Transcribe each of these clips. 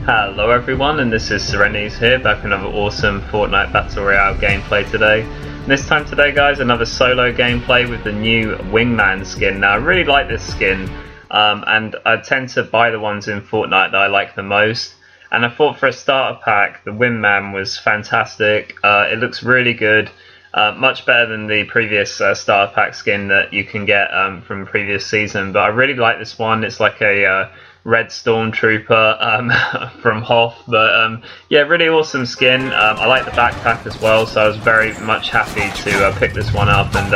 Hello everyone, and this is SeReNiiTYzZ here, back with another awesome Fortnite Battle Royale gameplay today. And this time today guys, another solo gameplay with the new Wingman skin. Now I really like this skin, and I tend to buy the ones in Fortnite that I like the most. And I thought for a starter pack, the Wingman was fantastic. It looks really good, much better than the previous starter pack skin that you can get from the previous season. But I really like this one. It's like a red stormtrooper from Hoth, but yeah, really awesome skin. I like the backpack as well, so I was very much happy to pick this one up. And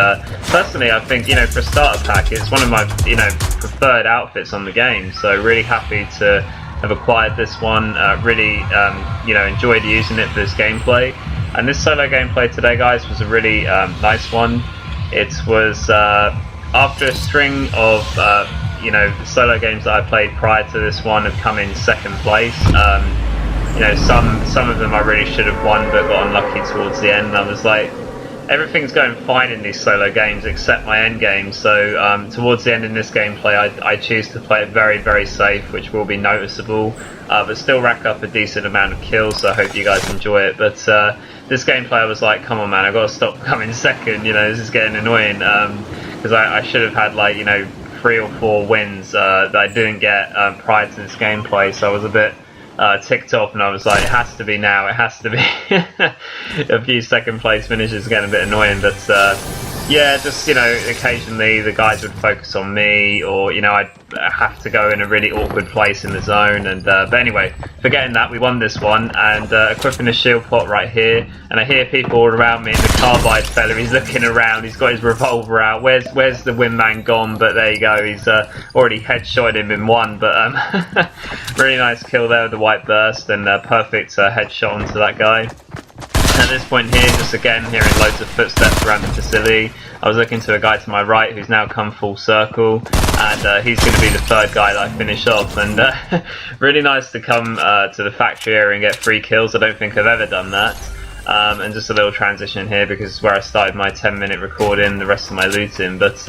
personally, I think, for a starter pack, it's one of my preferred outfits on the game. So really happy to have acquired this one. Really enjoyed using it for this gameplay. And this solo gameplay today, guys, was a really nice one. It was after a string of solo games that I played prior to this one have come in second place. Some of them I really should have won, but got unlucky towards the end. And I was like, everything's going fine in these solo games except my end game. So towards the end in this gameplay, I choose to play it very, very safe, which will be noticeable, but still rack up a decent amount of kills. So I hope you guys enjoy it. But this gameplay, I was like, come on, man, I got to stop coming second. This is getting annoying, because I should have had 3 or 4 wins that I didn't get prior to this gameplay, so I was a bit ticked off, and I was like, it has to be now, it has to be. A few second place finishes are getting a bit annoying, but yeah, just occasionally the guys would focus on me, or I'd have to go in a really awkward place in the zone. And but anyway, forgetting that, we won this one, and equipping a shield pot right here. And I hear people all around me, and the carbide fella, he's looking around, he's got his revolver out. Where's the Wingman gone? But there you go, he's already headshotted him in one. But really nice kill there with the white burst, and perfect headshot onto that guy. At this point here, just again hearing loads of footsteps around the facility. I was looking to a guy to my right who's now come full circle, and he's going to be the third guy that I finish off. And really nice to come to the factory area and get 3 kills. I don't think I've ever done that. And just a little transition here because it's where I started my 10-minute recording, the rest of my looting. But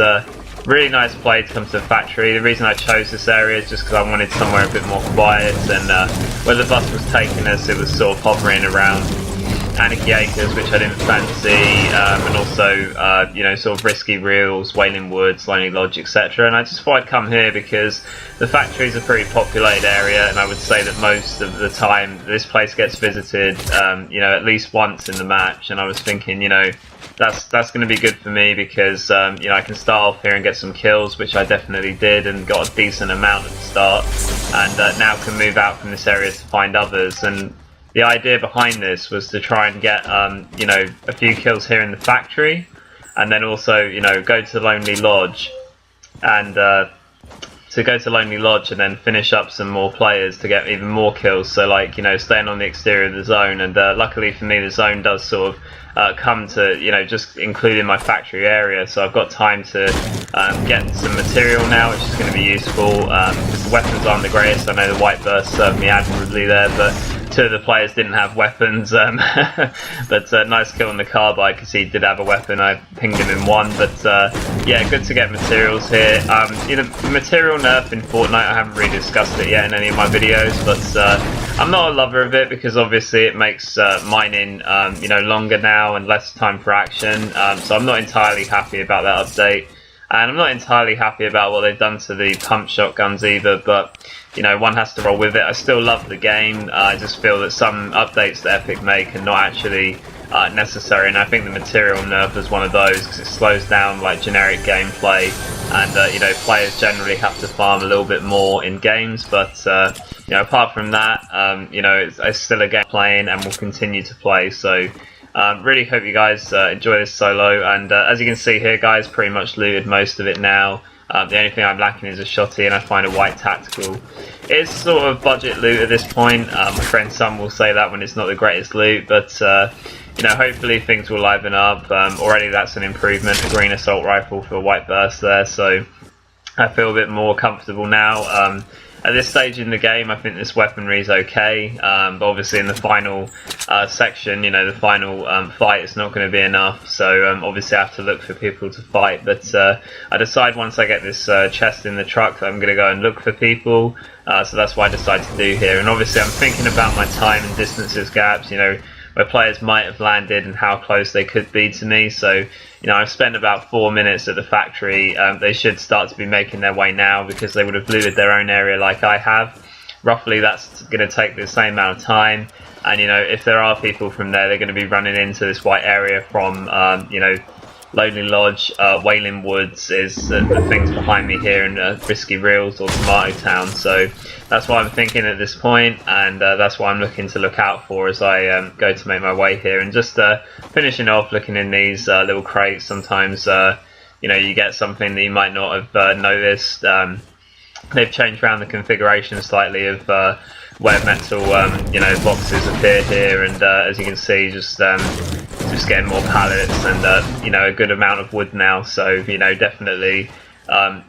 really nice play to come to the factory. The reason I chose this area is just because I wanted somewhere a bit more quiet, and where the bus was taking us, it was sort of hovering around Anarchy Acres, which I didn't fancy, and also sort of Risky Reels, Wailing Woods, Lonely Lodge, etc. And I just thought I'd come here because the factory is a pretty populated area, and I would say that most of the time this place gets visited at least once in the match. And I was thinking, that's going to be good for me because I can start off here and get some kills, which I definitely did, and got a decent amount at the start, and now can move out from this area to find others. And the idea behind this was to try and get a few kills here in the factory, and then also go to Lonely Lodge, and then finish up some more players to get even more kills. So staying on the exterior of the zone, and luckily for me the zone does sort of come to just including my factory area, so I've got time to get some material now, which is going to be useful because the weapons aren't the greatest. I know the white burst served me admirably there, but 2 of the players didn't have weapons, but nice kill on the carbide because he did have a weapon. I pinged him in one, but yeah, good to get materials here. Material nerf in Fortnite, I haven't really discussed it yet in any of my videos, but I'm not a lover of it because obviously it makes mining longer now and less time for action, so I'm not entirely happy about that update. And I'm not entirely happy about what they've done to the pump shotguns either, but one has to roll with it. I still love the game. I just feel that some updates that Epic make are not actually necessary, and I think the material nerf is one of those because it slows down generic gameplay, and players generally have to farm a little bit more in games. But apart from that, it's still a game playing and will continue to play. So really hope you guys enjoy this solo, and as you can see here, guys, pretty much looted most of it now. The only thing I'm lacking is a shotty, and I find a white tactical. It's sort of budget loot at this point. My friend Sam will say that when it's not the greatest loot, but hopefully things will liven up. Already that's an improvement, a green assault rifle for a white burst there, so I feel a bit more comfortable now. at this stage in the game, I think this weaponry is okay, but obviously in the final section, you know, the final fight, it's not going to be enough. So obviously I have to look for people to fight. But I decide once I get this chest in the truck that I'm going to go and look for people. So that's what I decide to do here. And obviously I'm thinking about my time and distances gaps, you know, where players might have landed and how close they could be to me. So, you know, I've spent about 4 minutes at the factory. They should start to be making their way now because they would have looted their own area like I have. Roughly that's going to take the same amount of time. And, you know, if there are people from there, they're going to be running into this white area from, you know, Lonely Lodge, Wailing Woods is the things behind me here in Risky Reels or Tomato Town. So that's what I'm thinking at this point, and that's what I'm looking to look out for as I go to make my way here. And just finishing off looking in these little crates, sometimes you know, you get something that you might not have noticed. They've changed around the configuration slightly of where metal you know, boxes appear here, and as you can see, just getting more pallets and you know, a good amount of wood now. So, you know, definitely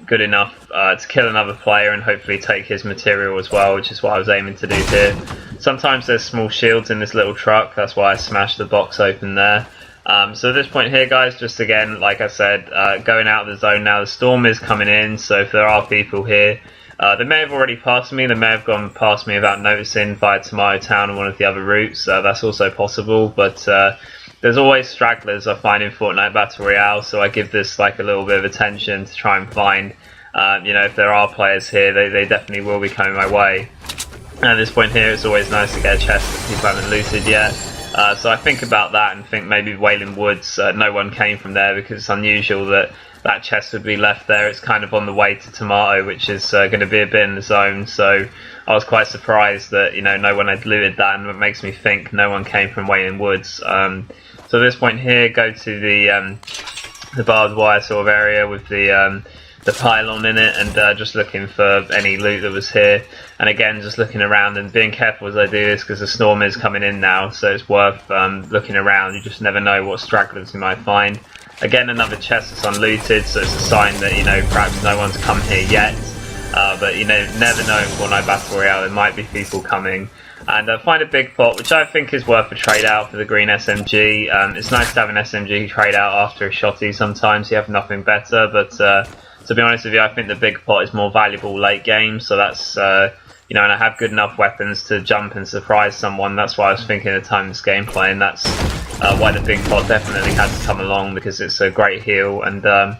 good enough to kill another player and hopefully take his material as well, which is what I was aiming to do here. Sometimes there's small shields in this little truck, that's why I smashed the box open there. So at this point here, guys, just again, like I said, going out of the zone now. The storm is coming in, so if there are people here, they may have already passed me, they may have gone past me without noticing via Tomato Town and one of the other routes. That's also possible, but there's always stragglers I find in Fortnite Battle Royale, so I give this like a little bit of attention to try and find, you know, if there are players here, they definitely will be coming my way. And at this point here, it's always nice to get a chest that people haven't looted yet. So I think about that and think maybe Wailing Woods, no one came from there because it's unusual that that chest would be left there. It's kind of on the way to Tomato, which is going to be a bit in the zone. So I was quite surprised that, you know, no one had looted that, and it makes me think no one came from Wailing Woods. So at this point here, go to the barbed wire sort of area with the pylon in it, and just looking for any loot that was here. And again, just looking around and being careful as I do this because the storm is coming in now, so it's worth looking around. You just never know what stragglers you might find. Again, another chest that's unlooted, so it's a sign that, you know, perhaps no one's come here yet. But you know, never know in Fortnite Battle Royale, there might be people coming. And find a big pot, which I think is worth a trade out for the green SMG. It's nice to have an SMG trade out after a shotty sometimes, you have nothing better, but to be honest with you, I think the big pot is more valuable late game, so that's, you know, and I have good enough weapons to jump and surprise someone. That's why I was thinking at the time of this gameplay, and that's why the big pot definitely had to come along, because it's a great heal. And at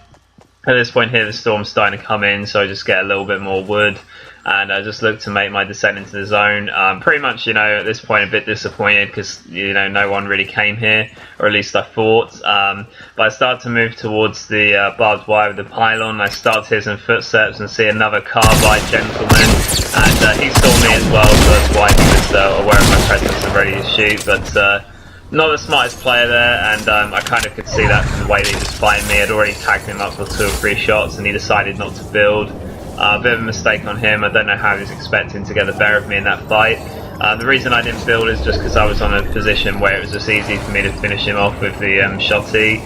this point here, the storm's starting to come in, so I just get a little bit more wood, and I just look to make my descent into the zone. Pretty much, you know, at this point a bit disappointed because, you know, no one really came here, or at least I thought. But I start to move towards the barbed wire with the pylon. I start to hear some footsteps and see another carbide gentleman, and he saw me as well, so that's why he was aware of my presence and ready to shoot. But not the smartest player there, and I kind of could see that from the way that he was fighting me. I'd already tagged him up for 2 or 3 shots, and he decided not to build. A bit of a mistake on him. I don't know how he was expecting to get the better of me in that fight. The reason I didn't build is just because I was on a position where it was just easy for me to finish him off with the shotty.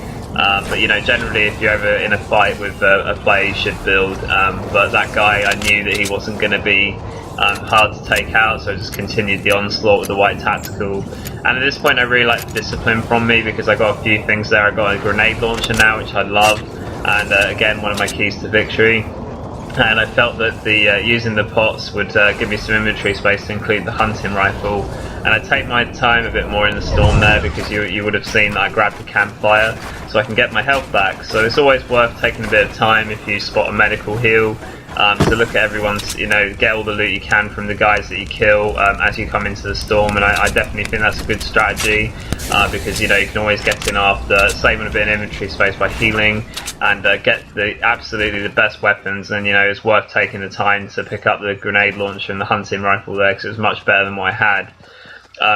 But you know, generally if you're ever in a fight with a player, you should build. But that guy, I knew that he wasn't going to be hard to take out, so I just continued the onslaught with the white tactical. And at this point I really like the discipline from me, because I got a few things there. I got a grenade launcher now, which I love, and again, one of my keys to victory. And I felt that the using the pots would give me some inventory space to include the hunting rifle. And I take my time a bit more in the storm there, because you would have seen that I grabbed the campfire so I can get my health back. So it's always worth taking a bit of time if you spot a medical heal, to look at everyone's, you know, get all the loot you can from the guys that you kill as you come into the storm. And I definitely think that's a good strategy, because, you know, you can always get in after, saving a bit of inventory space by healing, and get absolutely the best weapons. And, you know, it's worth taking the time to pick up the grenade launcher and the hunting rifle there, because it was much better than what I had.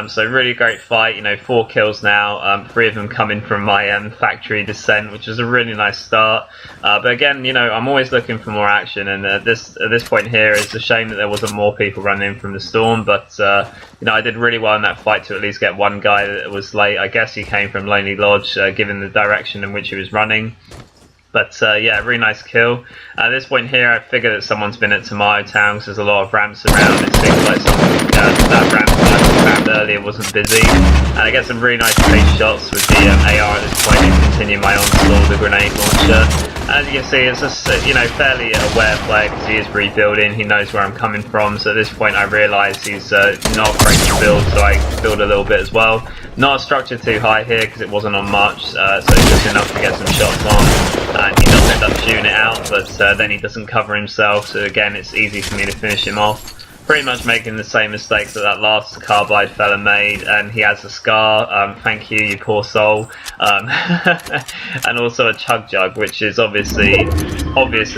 So really great fight, you know, 4 kills now, 3 of them coming from my factory descent, which is a really nice start. But again, you know, I'm always looking for more action, and at this point here, it's a shame that there wasn't more people running in from the storm. But you know, I did really well in that fight to at least get one guy that was late. I guess he came from Lonely Lodge, given the direction in which he was running. But yeah, really nice kill. At this point here, I figure that someone's been at Tomato Town because there's a lot of ramps around. It seems like that ramp that I found earlier wasn't busy. And I get some really nice pace shots with the AR at this point and continue my onslaught with the grenade launcher. As you can see, it's just fairly aware player because he is rebuilding. He knows where I'm coming from. So at this point, I realise he's not afraid to build, so I build a little bit as well. Not a structure too high here because it wasn't on much, so it's just enough to get some shots on. And he does end up shooting it out, but then he doesn't cover himself. So again, it's easy for me to finish him off. Pretty much making the same mistakes that last carbide fella made, and he has a scar. Thank you, you poor soul. And also a chug jug, which is obviously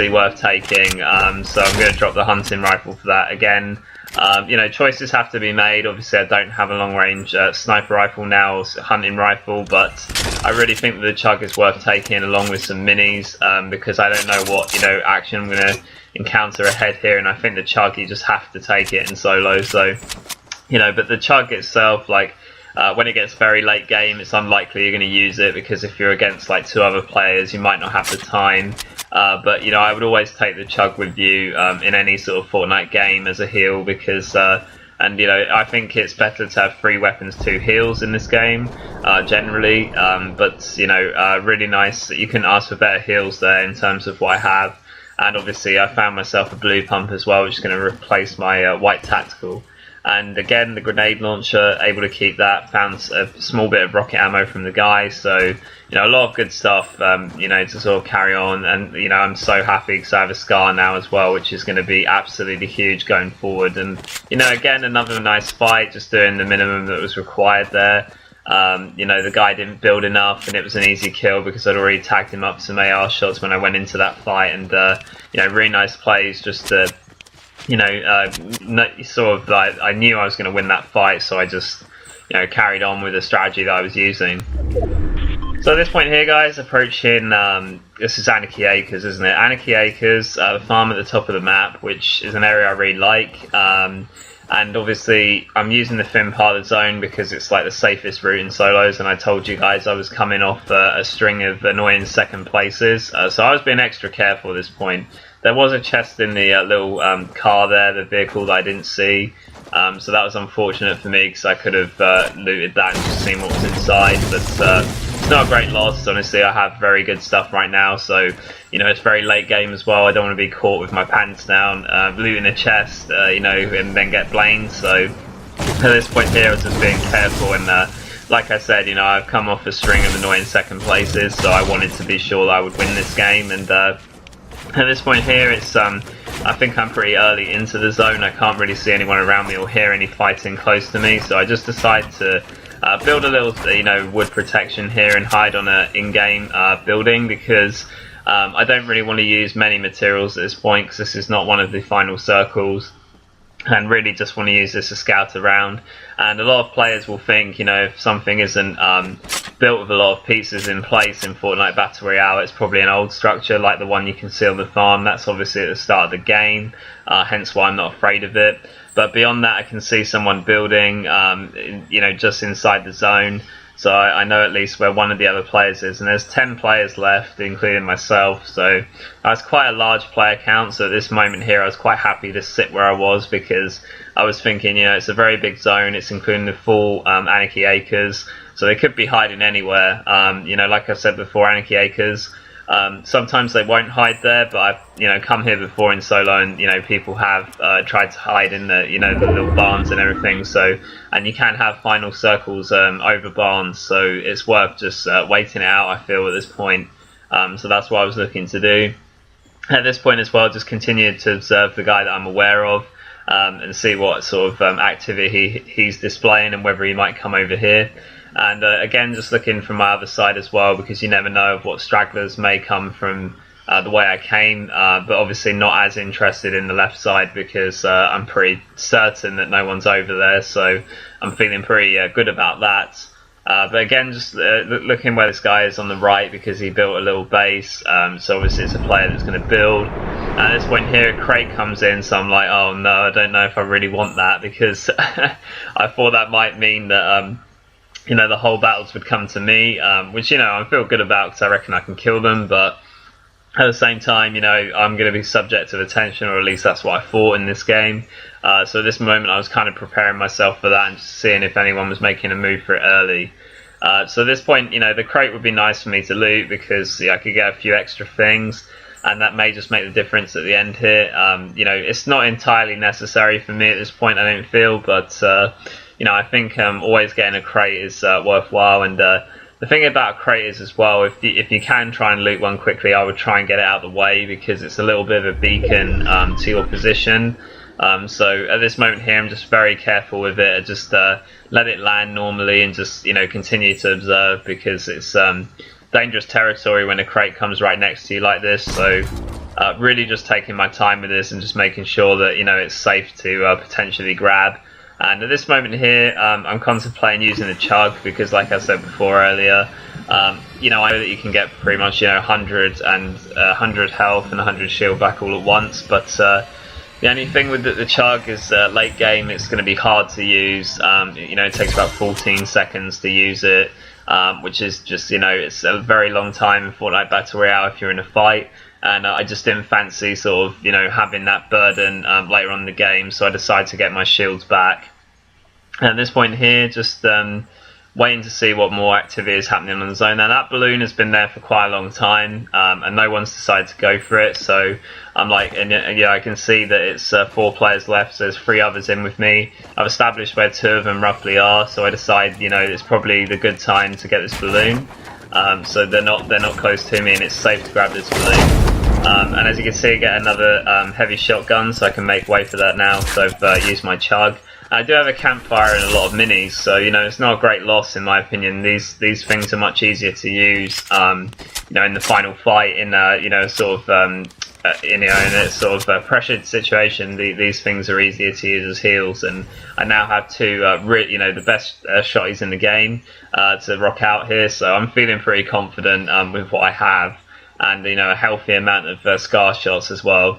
worth taking. So I'm going to drop the hunting rifle for that again. Choices have to be made. Obviously, I don't have a long range sniper rifle now, or hunting rifle, but I really think that the chug is worth taking along with some minis because I don't know what action I'm going to encounter ahead here, and I think the chug you just have to take it in solo. So but the chug itself, when it gets very late game, it's unlikely you're going to use it because if you're against like 2 other players, you might not have the time. But I would always take the chug with you in any sort of Fortnite game as a heal because I think it's better to have 3 weapons, 2 heals in this game generally. But really nice. You can ask for better heals there in terms of what I have. And obviously I found myself a blue pump as well, which is going to replace my white tactical. And again, the grenade launcher, able to keep that. Found a small bit of rocket ammo from the guy. So, a lot of good stuff, to sort of carry on. And, I'm so happy because I have a scar now as well, which is going to be absolutely huge going forward. And, again, another nice fight, just doing the minimum that was required there. The guy didn't build enough, and it was an easy kill because I'd already tagged him up some AR shots when I went into that fight, and really nice plays just to sort of like I knew I was going to win that fight, so I just carried on with the strategy that I was using. So at this point here, guys, approaching this is Anarchy Acres, isn't it? Anarchy Acres, the farm at the top of the map, which is an area I really like. And obviously, I'm using the thin part of the zone because it's like the safest route in solos. And I told you guys I was coming off a string of annoying second places. So I was being extra careful at this point. There was a chest in the little car there, the vehicle that I didn't see. So that was unfortunate for me because I could have looted that and just seen what was inside. But it's not a great loss. Honestly, I have very good stuff right now. So, it's very late game as well. I don't want to be caught with my pants down, looting a chest, and then get blamed. So at this point here, I was just being careful. And like I said, I've come off a string of annoying second places. So I wanted to be sure that I would win this game. And at this point here, it's I think I'm pretty early into the zone. I can't really see anyone around me or hear any fighting close to me. So I just decide to build a little, wood protection here and hide on a in-game building because I don't really want to use many materials at this point because this is not one of the final circles. And really just want to use this to scout around. And a lot of players will think, if something isn't built with a lot of pieces in place in Fortnite Battle Royale, it's probably an old structure like the one you can see on the farm. That's obviously at the start of the game, hence why I'm not afraid of it. But beyond that, I can see someone building, just inside the zone. So I know at least where one of the other players is, and there's 10 players left, including myself. So that's quite a large player count. So at this moment here, I was quite happy to sit where I was because I was thinking, it's a very big zone. It's including the full Anarchy Acres. So they could be hiding anywhere. Like I said before, Anarchy Acres, sometimes they won't hide there, but I've come here before in solo, and people have tried to hide in the the little barns and everything. So, and you can have final circles over barns, so it's worth just waiting it out, I feel, at this point. So that's what I was looking to do. At this point as well, just continue to observe the guy that I'm aware of and see what sort of activity he's displaying and whether he might come over here. And again, just looking from my other side as well, because you never know of what stragglers may come from the way I came, but obviously not as interested in the left side because I'm pretty certain that no one's over there, so I'm feeling pretty good about that. But again, just looking where this guy is on the right because he built a little base, so obviously it's a player that's going to build. At this point here, a crate comes in, so I'm like, oh no, I don't know if I really want that because I thought that might mean that the whole battles would come to me, which I feel good about because I reckon I can kill them, but At the same time, you know, I'm going to be subject to attention, or at least that's what I thought in this game. So at this moment I was kind of preparing myself for that and just seeing if anyone was making a move for it early. So at this point, you know, the crate would be nice for me to loot because I could get a few extra things, and that may just make the difference at the end here. You know, it's not entirely necessary for me at this point, I don't feel, but you know, I think always getting a crate is worthwhile. And the thing about a crate is as well, if you can try and loot one quickly, I would try and get it out of the way because it's a little bit of a beacon to your position. So at this moment here, I'm just very careful with it. I just let it land normally and just, you know, continue to observe, because it's dangerous territory when a crate comes right next to you like this. So really just taking my time with this and just making sure that, you know, it's safe to potentially grab. And at this moment here, I'm contemplating using the chug because, like I said before earlier, you know, I know that you can get pretty much, you know, 100 health and 100 shield back all at once, but the only thing with the chug is late game it's going to be hard to use. You know, it takes about 14 seconds to use it, which is just, you know, it's a very long time in Fortnite Battle Royale if you're in a fight. And I just didn't fancy sort of, you know, having that burden later on in the game, so I decided to get my shields back. And at this point here, just waiting to see what more activity is happening on the zone. Now that balloon has been there for quite a long time, and no one's decided to go for it, so I'm like, and yeah, I can see that it's 4 players left, so there's 3 others in with me. I've established where 2 of them roughly are, so I decide, you know, it's probably the good time to get this balloon. So they're not close to me, and it's safe to grab this balloon. And as you can see, I get another heavy shotgun, so I can make way for that now, so I've used my chug. I do have a campfire and a lot of minis, so, you know, it's not a great loss in my opinion. These things are much easier to use, you know, in the final fight, in you know, sort of in a sort of pressured situation. These things are easier to use as heals, and I now have 2 you know, the best shotties in the game to rock out here, so I'm feeling pretty confident with what I have, and, you know, a healthy amount of scar shots as well.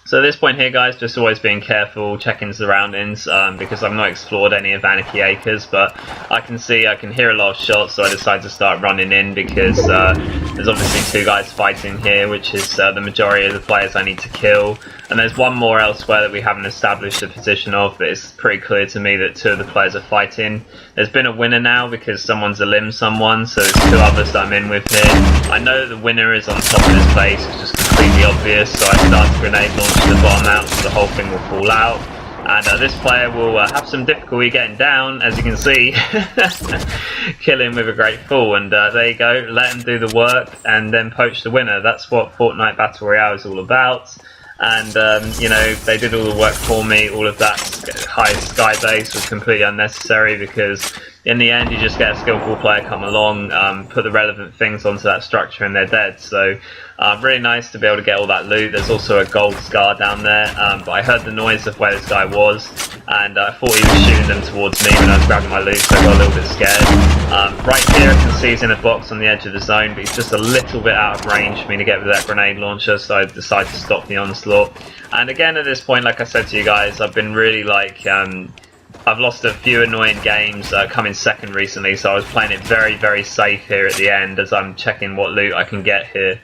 So at this point here, guys, just always being careful, checking surroundings, because I've not explored any of Anarchy Acres, but I can hear a lot of shots, so I decided to start running in because there's obviously 2 guys fighting here, which is the majority of the players I need to kill. And there's one more elsewhere that we haven't established a position of, but it's pretty clear to me that 2 of the players are fighting. There's been a winner now because someone's limbed someone, so there's 2 others that I'm in with here. I know that the winner is on top of his base, it's just completely obvious, so I start to grenade launch to the bottom out, so the whole thing will fall out. And this player will have some difficulty getting down, as you can see. Kill him with a great fall, and there you go, let him do the work and then poach the winner. That's what Fortnite Battle Royale is all about. And you know, they did all the work for me. All of that high sky base was completely unnecessary because in the end you just get a skillful player come along, put the relevant things onto that structure, and they're dead. So really nice to be able to get all that loot. There's also a gold scar down there, but I heard the noise of where this guy was, and I thought he was shooting them towards me when I was grabbing my loot, so I got a little bit scared. Right here I can see he's in a box on the edge of the zone, but he's just a little bit out of range for me to get with that grenade launcher, so I decided to stop the onslaught. And again, at this point, like I said to you guys, I've been really like, I've lost a few annoying games coming second recently, so I was playing it very, very safe here at the end as I'm checking what loot I can get here.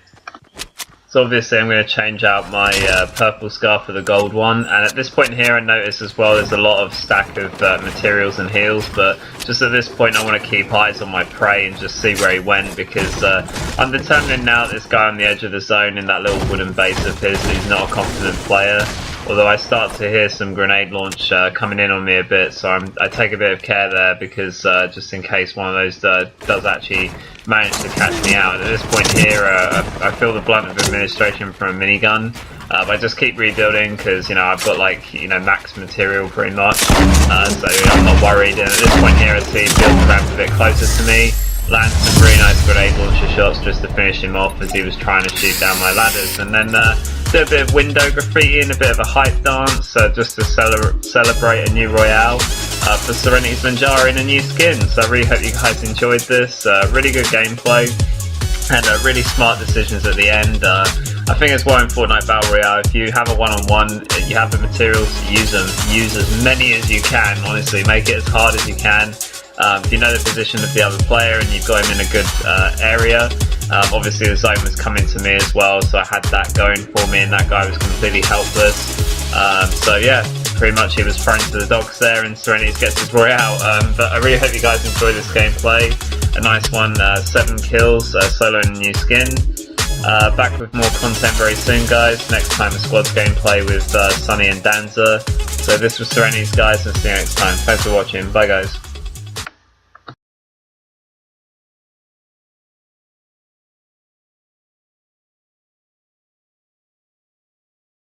So obviously I'm going to change out my purple scar for the gold one, and at this point here I notice as well there's a lot of stack of materials and heals, but just at this point I want to keep eyes on my prey and just see where he went, because I'm determining now that this guy on the edge of the zone in that little wooden base of his, he's not a confident player. Although I start to hear some grenade launch coming in on me a bit, so I take a bit of care there because just in case one of those does actually manage to catch me out. And at this point here, I feel the blunt of administration from a minigun, but I just keep rebuilding because, you know, I've got like, you know, max material pretty much, so I'm not worried. And at this point here, I see Bill cramped a bit closer to me. Land some really nice grenade launcher shots just to finish him off as he was trying to shoot down my ladders, and then do a bit of window graffiti and a bit of a hype dance just to celebrate a new Royale for SeReNiiTYzZ in a new skin. So I really hope you guys enjoyed this. Really good gameplay and really smart decisions at the end. I think it's why in Fortnite Battle Royale, if you have a one-on-one, you have the materials to use them. Use as many as you can, honestly. Make it as hard as you can. If you know the position of the other player and you've got him in a good area, obviously the zone was coming to me as well, so I had that going for me, and that guy was completely helpless. So yeah, pretty much he was thrown to the dogs there, and SeReNiiTYzZ gets his royale. But I really hope you guys enjoy this gameplay. A nice one, 7 kills, soloing a new skin. Back with more content very soon, guys. Next time a squads gameplay with Sunny and Danza. So this was SeReNiiTYzZ, guys, and see you next time. Thanks for watching. Bye, guys.